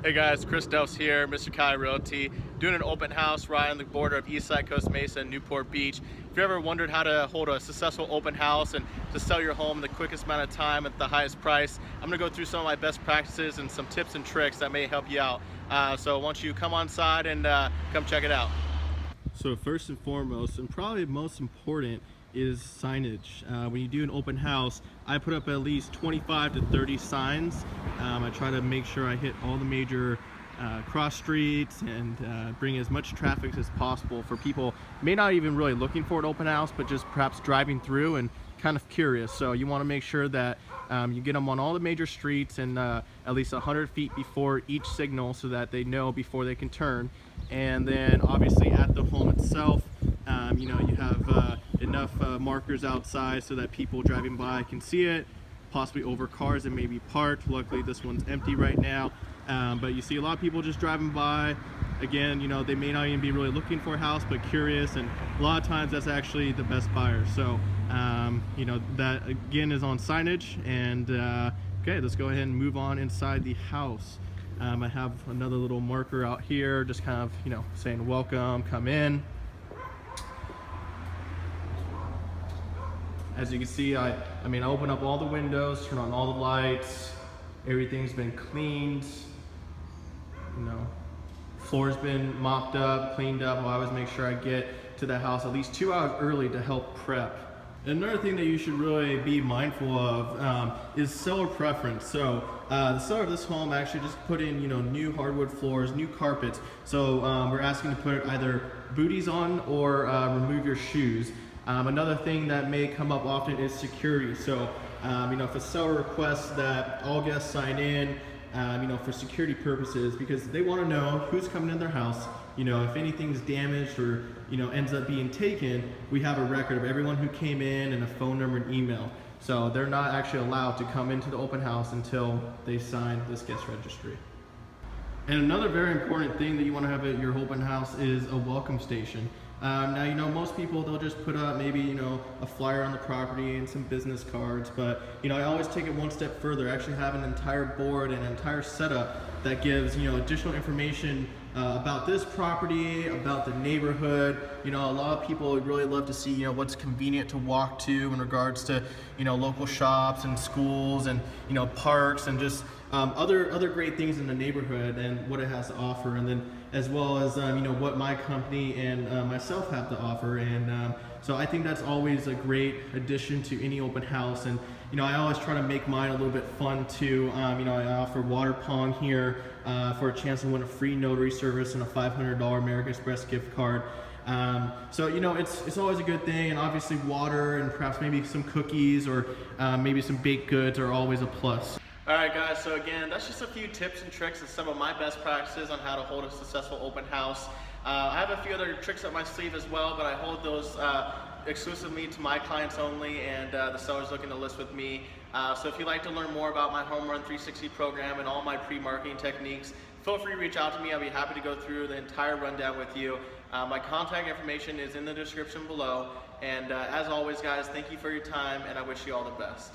Hey guys, Chris Delfs here, Mr. Kai Realty, doing an open house right on the border of Eastside Costa Mesa and Newport Beach. If you ever wondered how to hold a successful open house and to sell your home in the quickest amount of time at the highest price, I'm going to go through some of my best practices and some tips and tricks that may help you out. So why don't you come on side and come check it out. So first and foremost, and probably most important, is signage. When you do an open house, I put up at least 25 to 30 signs. I try to make sure I hit all the major cross streets and bring as much traffic as possible for people may not even really looking for an open house, but just perhaps driving through and kind of curious. So you want to make sure that you get them on all the major streets and at least 100 feet before each signal so that they know before they can turn. And then obviously at the home itself, you know, you have enough markers outside so that people driving by can see it, possibly over cars that may be parked. Luckily this one's empty right now, but you see a lot of people just driving by. Again, you know, they may not even be really looking for a house but curious, and a lot of times that's actually the best buyer. So you know, that again is on signage. And okay, let's go ahead and move on inside the house. I have another little marker out here just kind of, you know, saying welcome, come in. As you can see, I open up all the windows, turn on all the lights, everything's been cleaned, you know, floor's been mopped up, cleaned up. I always make sure I get to the house at least 2 hours early to help prep. Another thing that you should really be mindful of is seller preference. So the seller of this home actually just put in, you know, new hardwood floors, new carpets. So we're asking to put either booties on or remove your shoes. Another thing that may come up often is security. So, you know, if a seller requests that all guests sign in, you know, for security purposes, because they want to know who's coming in their house. You know, if anything's damaged or, you know, ends up being taken, we have a record of everyone who came in and a phone number and email. So they're not actually allowed to come into the open house until they sign this guest registry. And another very important thing that you want to have at your open house is a welcome station. Now, you know, most people, they'll just put up maybe, you know, a flyer on the property and some business cards, but, you know, I always take it one step further. I actually have an entire board and an entire setup that gives, you know, additional information about this property, about the neighborhood. You know, a lot of people would really love to see, you know, what's convenient to walk to in regards to, you know, local shops and schools and, you know, parks and just other great things in the neighborhood and what it has to offer. And then as well as, you know, what my company and myself have to offer. And so I think that's always a great addition to any open house. And, you know, I always try to make mine a little bit fun too. You know, I offer water pong here for a chance to win a free notary service and a $500 American Express gift card. So, you know, it's always a good thing, and obviously water and perhaps maybe some cookies or maybe some baked goods are always a plus. Alright guys, so again, that's just a few tips and tricks and some of my best practices on how to hold a successful open house. I have a few other tricks up my sleeve as well, but I hold those exclusively to my clients only and the sellers looking to list with me. So if you'd like to learn more about my Home Run 360 program and all my pre-marketing techniques, feel free to reach out to me. I'll be happy to go through the entire rundown with you. My contact information is in the description below. And as always guys, thank you for your time and I wish you all the best.